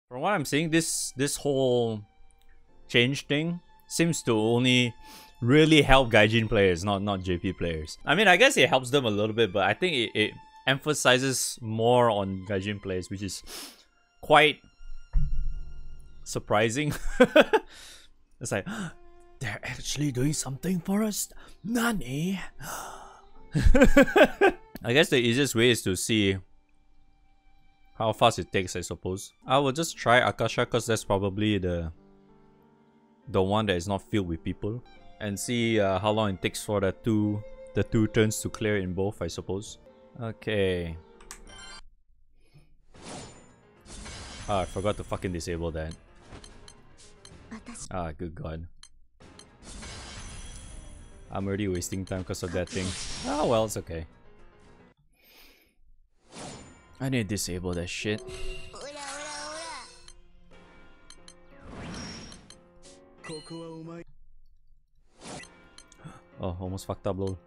From what I'm seeing, this whole change thing seems to only really help Gaijin players, not JP players. I mean, I guess it helps them a little bit, but I think it emphasizes more on Gaijin players, which is quite surprising. It's like, they're actually doing something for us? Nani? I guess the easiest way is to see how fast it takes, I suppose. I will just try Akasha because that's probably the one that is not filled with people, and see how long it takes for the two turns to clear in both, I suppose. Okay. Ah, I forgot to fucking disable that. Ah, good god. I'm already wasting time because of that thing. Ah, well, it's okay. I need to disable that shit. Oh, almost fucked up, lol.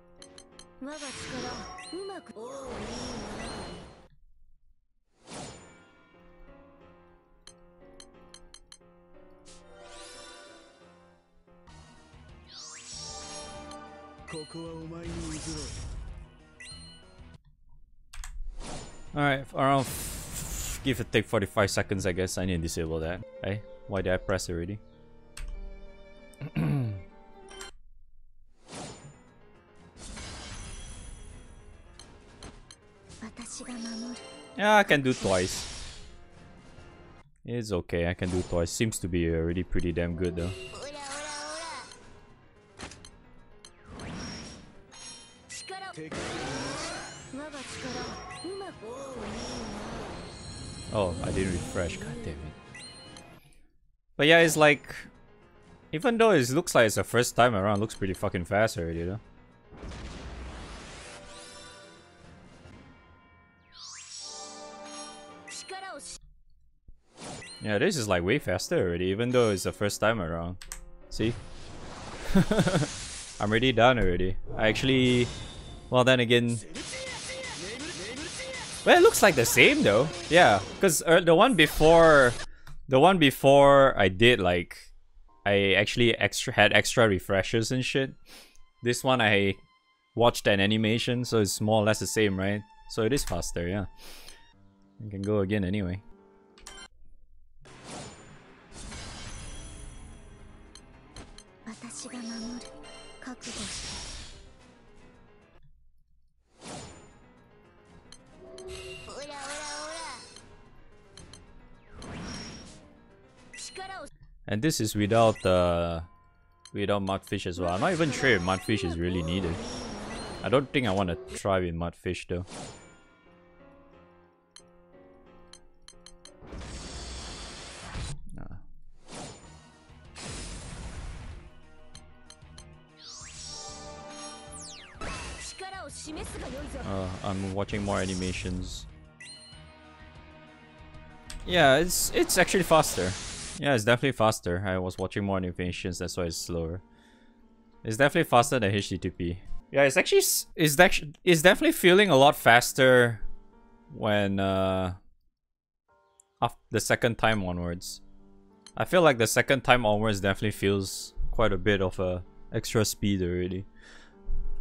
Alright, around give it take 45 seconds, I guess. I need to disable that. Hey, why did I press already? Yeah, I can do twice. It's okay, I can do twice. Seems to be already pretty damn good though. Oh, I didn't refresh, god damn it. But yeah, it's like, even though it looks like it's the first time around, it looks pretty fucking fast already though. Yeah, this is like way faster already, even though it's the first time around. See? I'm already done already. I actually... Well, then again... Well, it looks like the same though. Yeah, because the one before I did, like... I actually had extra refreshers and shit. This one I watched an animation, so it's more or less the same, right? So it is faster, yeah. I can go again anyway. And this is without mudfish as well. I'm not even sure if mudfish is really needed. I don't think I want to try with mudfish though. I'm watching more animations. Yeah, it's actually faster. Yeah, it's definitely faster. I was watching more animations, that's why it's slower. It's definitely faster than HTTP. Yeah, it's definitely feeling a lot faster when after the second time onwards. I feel like the second time onwards definitely feels quite a bit of a extra speed already.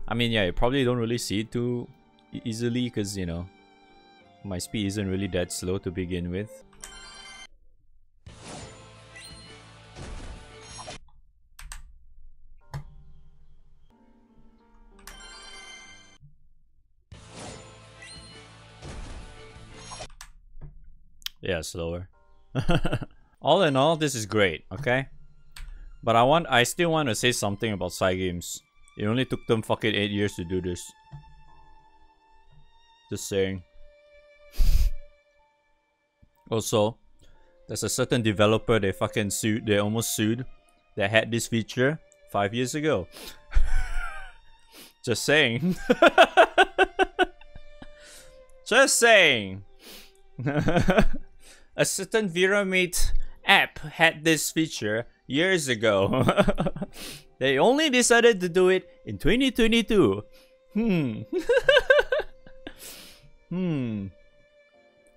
I mean, yeah, you probably don't really see it too easily because, you know, my speed isn't really that slow to begin with. Yeah, slower. All in all, this is great, okay? But I still want to say something about Cygames. It only took them fucking 8 years to do this. Just saying. Also, there's a certain developer they almost sued that had this feature 5 years ago. Just saying. Just saying. A certain VeraMate app had this feature years ago. They only decided to do it in 2022.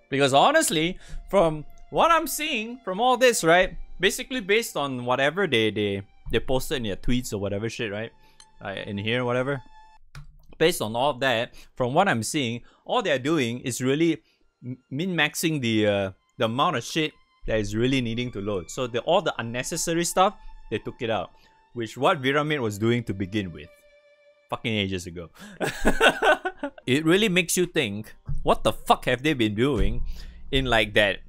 Because honestly, from what I'm seeing from all this, right? Basically based on whatever they posted in their tweets or whatever shit, right? In here, whatever. Based on all of that, from what I'm seeing, all they're doing is really min-maxing the amount of shit that is really needing to load. So all the unnecessary stuff, they took it out. Which what Viramid was doing to begin with. Fucking ages ago. It really makes you think, what the fuck have they been doing in like that,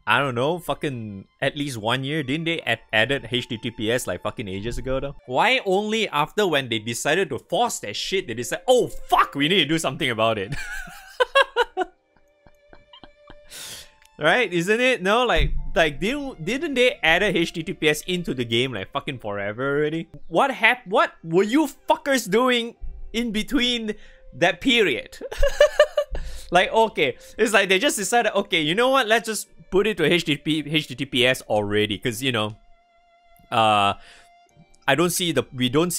I don't know, fucking at least 1 year? Didn't they added HTTPS like fucking ages ago though? Why only after when they decided to force that shit, they decide, oh fuck, we need to do something about it? Right? Isn't it? No, like didn't they add a HTTPS into the game like fucking forever already? What were you fuckers doing in between that period? Like, okay, it's like they just decided, okay, you know what? Let's just put it to HTTPS already, because you know, we don't see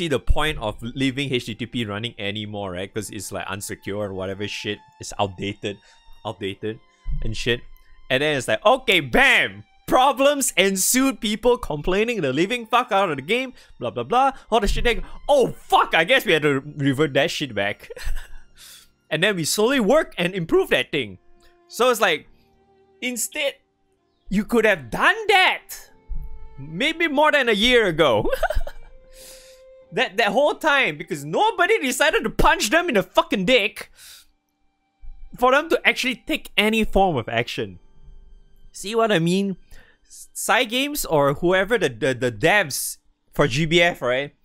the point of leaving HTTP running anymore, right? Because it's like unsecure, whatever shit, it's outdated and shit. And then it's like, okay, bam! Problems ensued, people complaining the living fuck out of the game, blah blah blah, all the shit like, oh fuck, I guess we had to revert that shit back. And then we slowly work and improve that thing. So it's like, instead, you could have done that maybe more than a year ago. that whole time, because nobody decided to punch them in the fucking dick for them to actually take any form of action. See what I mean? Cygames or whoever the devs for GBF, right?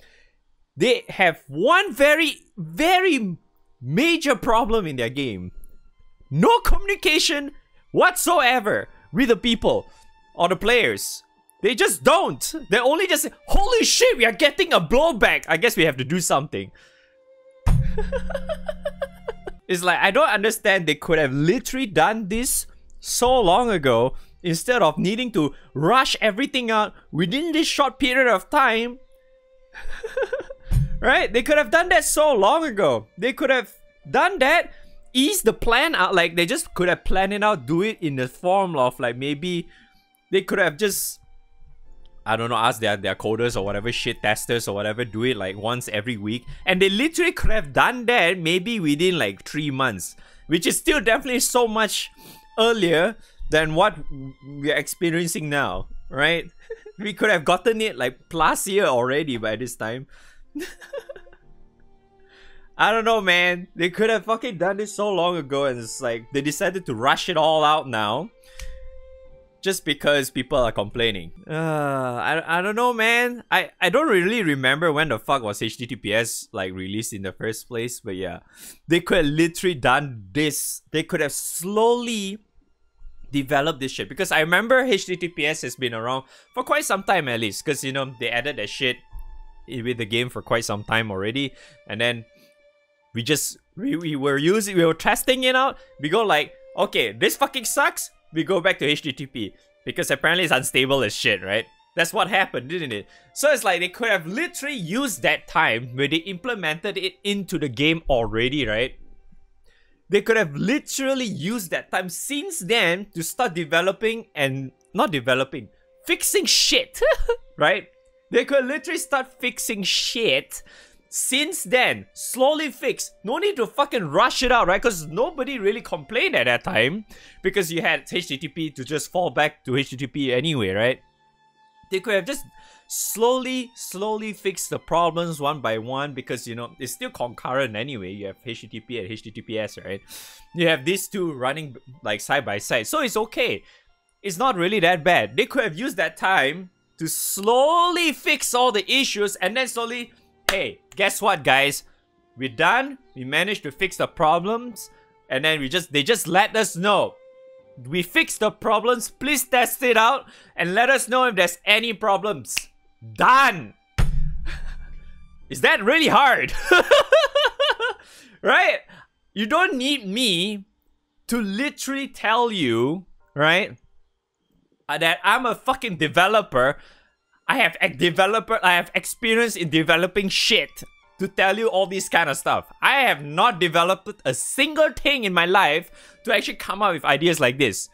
They have one very, very major problem in their game. No communication whatsoever with the people or the players. They just don't. They only just say, holy shit, we are getting a blowback. I guess we have to do something. It's like, I don't understand. They could have literally done this so long ago instead of needing to rush everything out within this short period of time. Right? They could have done that so long ago. They could have done that, ease the plan out. Like, they just could have planned it out, do it in the form of like, maybe they could have just, I don't know, ask their coders or whatever shit, testers or whatever, do it like once every week. And they literally could have done that maybe within like 3 months, which is still definitely so much earlier than what we're experiencing now, right? We could have gotten it like last year already by this time. I don't know, man. They could have fucking done this so long ago, and it's like they decided to rush it all out now just because people are complaining. I don't know, man. I don't really remember when the fuck was HTTPS like released in the first place, but yeah, they could have literally done this. They could have slowly developed this shit, because I remember HTTPS has been around for quite some time at least, because you know they added that shit with the game for quite some time already, and then we were testing it out. We go like, okay, this fucking sucks. We go back to HTTP because apparently it's unstable as shit, right? That's what happened, didn't it? So it's like they could have literally used that time where they implemented it into the game already, right? They could have literally used that time since then to start developing and fixing shit, right? They could literally start fixing shit since then. Slowly fix. No need to fucking rush it out, right? Because nobody really complained at that time, because you had HTTP to just fall back to HTTP anyway, right? They could have just slowly fix the problems one by one, because you know it's still concurrent anyway. You have HTTP and HTTPS, right? You have these two running like side by side, so it's okay. It's not really that bad. They could have used that time to slowly fix all the issues, and then slowly, hey, guess what, guys? We're done. We managed to fix the problems, and then they just let us know. We fixed the problems. Please test it out and let us know if there's any problems. Done. Is that really hard? Right? You don't need me to literally tell you, right, that I'm a fucking developer. I have experience in developing shit to tell you all this kind of stuff. I have not developed a single thing in my life to actually come up with ideas like this.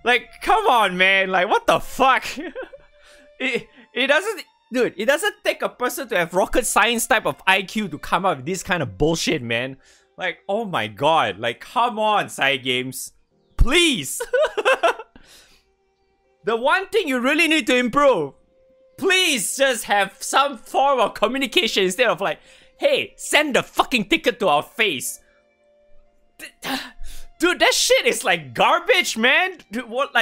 Like, come on, man. Like, what the fuck? it doesn't... Dude, it doesn't take a person to have rocket science type of IQ to come up with this kind of bullshit, man. Like, oh my god. Like, come on, side games. Please. The one thing you really need to improve. Please just have some form of communication instead of like, hey, send the fucking ticket to our face. Dude, that shit is like garbage, man. Dude, what?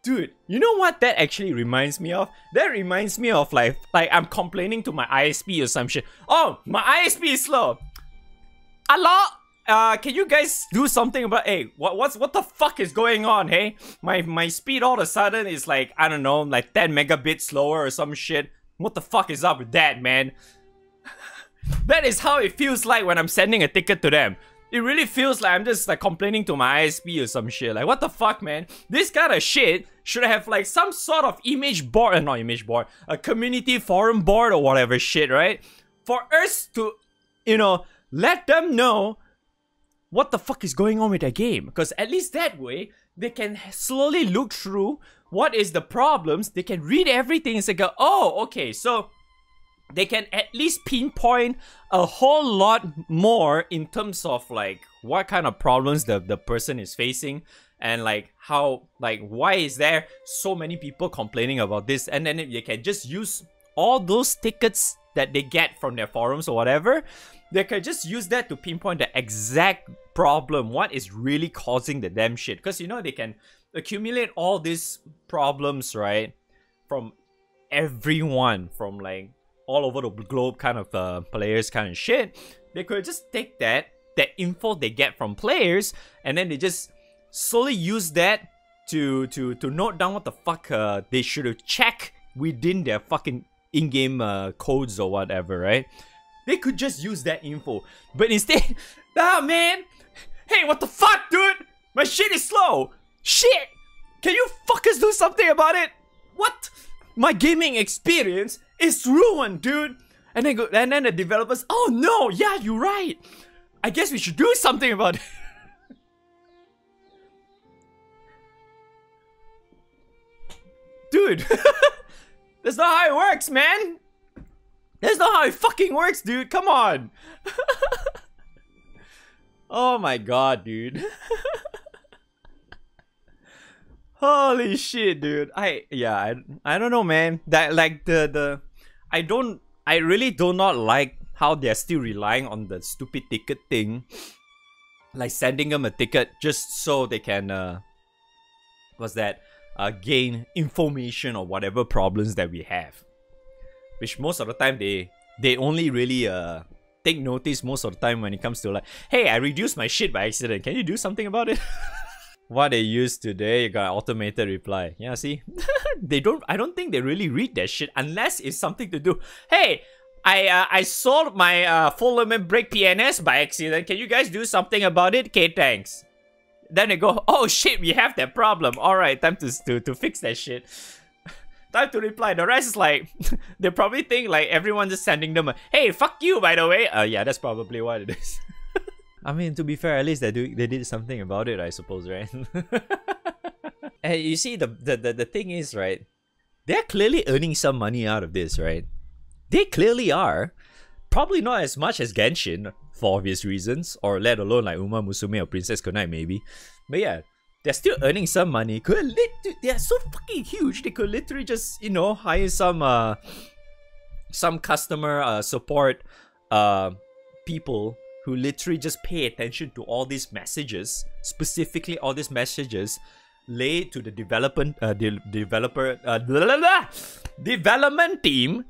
Dude, you know what that actually reminds me of? That reminds me of like I'm complaining to my ISP or some shit. Oh, my ISP is slow. Hello? Can you guys do something about, hey, what the fuck is going on, hey? My speed all of a sudden is like, I don't know, like 10 megabits slower or some shit. What the fuck is up with that, man? That is how it feels like when I'm sending a ticket to them. It really feels like I'm just like complaining to my ISP or some shit. Like, what the fuck, man? This kind of shit should have like some sort of image board, not image board, a community forum board or whatever shit, right? For us to, you know, let them know what the fuck is going on with their game. Because at least that way, they can slowly look through what is the problems. They can read everything and say, oh, okay, so they can at least pinpoint a whole lot more in terms of like what kind of problems the person is facing, and like how, like, why is there so many people complaining about this, and then they can just use all those tickets that they get from their forums or whatever. They can just use that to pinpoint the exact problem, what is really causing the damn shit. Because, you know, they can accumulate all these problems, right, from everyone, from like all over the globe kind of players kind of shit. They could just take that info they get from players, and then they just slowly use that to note down what the fuck they should check within their fucking in-game codes or whatever, right? They could just use that info. But instead, ah, man, hey, what the fuck, dude? My shit is slow. Shit! Can you fuckers do something about it? What? My gaming experience is ruined, dude. And then the developers, oh no, yeah, you're right. I guess we should do something about it. Dude, that's not how it works, man. That's not how it fucking works, dude. Come on. Oh my god, dude. Holy shit, dude. I don't know, man. That like I really do not like how they're still relying on the stupid ticket thing. Like sending them a ticket just so they can gain information or whatever problems that we have. Which most of the time they only really take notice most of the time when it comes to like, hey, I reduced my shit by accident. Can you do something about it? What they use today, you got automated reply. Yeah, see? I don't think they really read that shit unless it's something to do. Hey, I sold my full limit brake PNS by accident. Can you guys do something about it? Okay, thanks. Then they go, oh shit, we have that problem. Alright, time to fix that shit. Time to reply. The rest is like, they probably think like everyone's just sending them a, hey, fuck you, by the way. Yeah, that's probably what it is. I mean, to be fair, at least they did something about it, I suppose, right? And you see, the thing is, right, they're clearly earning some money out of this, right? They clearly are. Probably not as much as Genshin, for obvious reasons, or let alone like Uma Musume or Princess Kunai, maybe. But yeah, they're still earning some money. They're so fucking huge, they could literally just, you know, hire some customer support people who literally just pay attention to all these messages, specifically all these messages laid to the development team,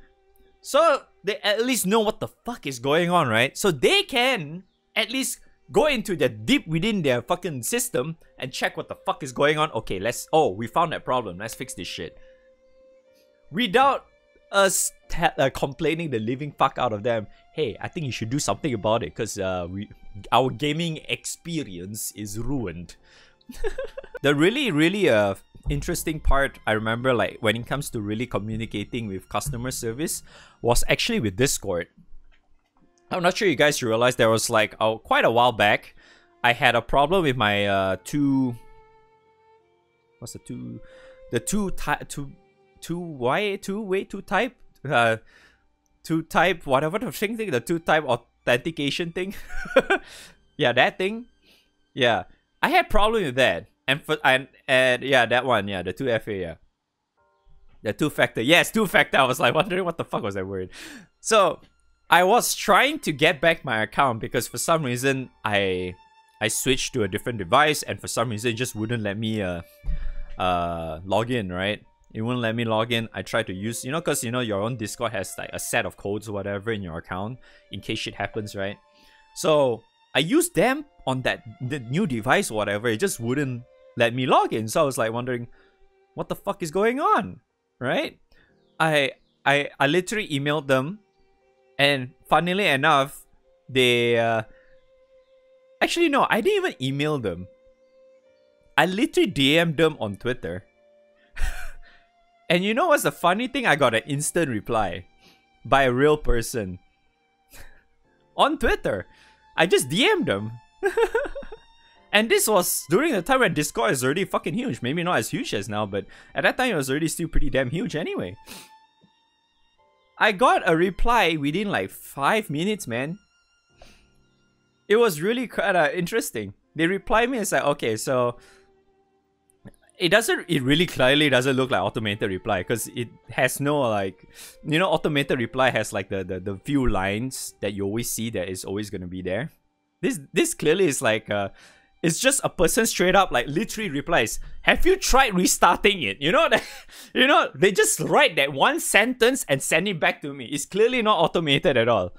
so they at least know what the fuck is going on, right? So they can at least go into the deep within their fucking system and check what the fuck is going on. Okay, we found that problem, let's fix this shit. Without us complaining the living fuck out of them, hey, I think you should do something about it because our gaming experience is ruined. The really interesting part I remember, like when it comes to really communicating with customer service, was actually with Discord. I'm not sure you guys realize there was like quite a while back, I had a problem with my two what's the two type whatever the thing, the two type authentication thing. Yeah, that thing. Yeah, I had problem with that, and yeah, that one, yeah, the 2FA, yeah, the two-factor, yes, two-factor. I was like wondering what the fuck was that word. So I was trying to get back my account because for some reason I switched to a different device, and for some reason it just wouldn't let me log in, right? It wouldn't let me log in. I tried to use, because your own Discord has like a set of codes or whatever in your account in case shit happens, right? So I used them on the new device or whatever. It just wouldn't let me log in. So I was like wondering, what the fuck is going on, right? I literally emailed them, and funnily enough, they actually no, I didn't even email them. I literally DM'd them on Twitter. And you know what's the funny thing? I got an instant reply by a real person on Twitter. I just DM'd them. And this was during the time when Discord is already fucking huge. Maybe not as huge as now, but at that time it was already still pretty damn huge anyway. I got a reply within like 5 minutes, man. It was really kind of interesting. They replied me and said, okay, so it really clearly doesn't look like automated reply, because it has no like, automated reply has like the few lines that you always see that is always going to be there. This clearly is like it's just a person straight up like literally replies, have you tried restarting it? They just write that one sentence and send it back to me. It's clearly not automated at all.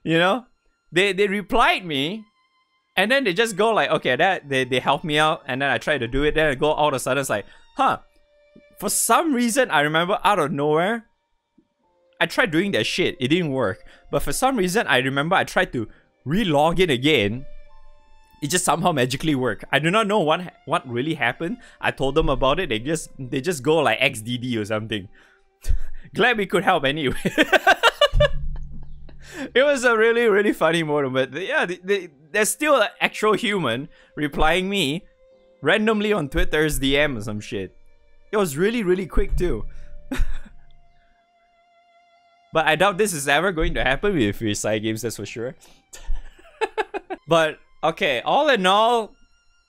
They replied me, and then they just go like, okay, that they help me out, and then I try to do it, then I go all of a sudden it's like, for some reason I remember out of nowhere, I tried doing that shit, it didn't work. But for some reason I remember I tried to re-log in again, it just somehow magically worked. I do not know what really happened. I told them about it, they just go like XDD or something. Glad we could help anyway. It was a really, really funny moment, but yeah, there's still an actual human replying me randomly on Twitter's DM or some shit. It was really, really quick too. But I doubt this is ever going to happen with free side games, that's for sure. But okay, all in all,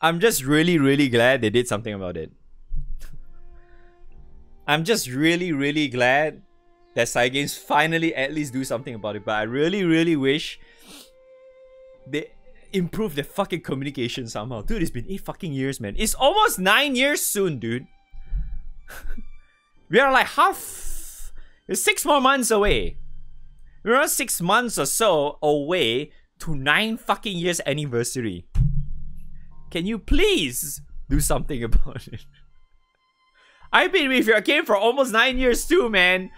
I'm just really, really glad they did something about it. I'm just really, really glad that side games finally at least do something about it. But I really, really wish they improve their fucking communication somehow. Dude, it's been 8 fucking years, man. It's almost 9 years soon, dude. We are like it's 6 more months away. We're 6 months or so away to 9 fucking years anniversary. Can you please do something about it? I've been with your game for almost 9 years too, man.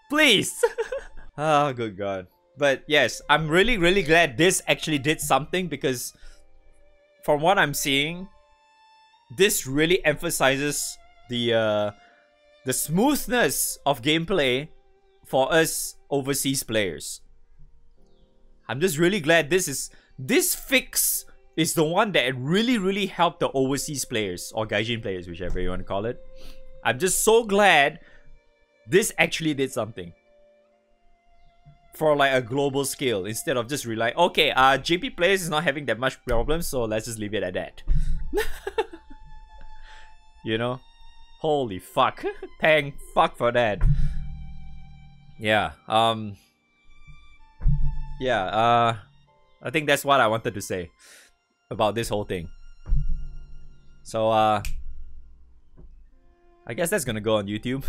Please. Oh, good God. But yes, I'm really, really glad this actually did something, because from what I'm seeing, this really emphasizes the smoothness of gameplay for us overseas players. I'm just really glad this fix is the one that really, really helped the overseas players, or gaijin players, whichever you want to call it. I'm just so glad this actually did something for like a global scale, instead of just relying, okay, JP players is not having that much problem, so let's just leave it at that. Holy fuck. Thank fuck for that. Yeah, I think that's what I wanted to say about this whole thing. So I guess that's gonna go on YouTube.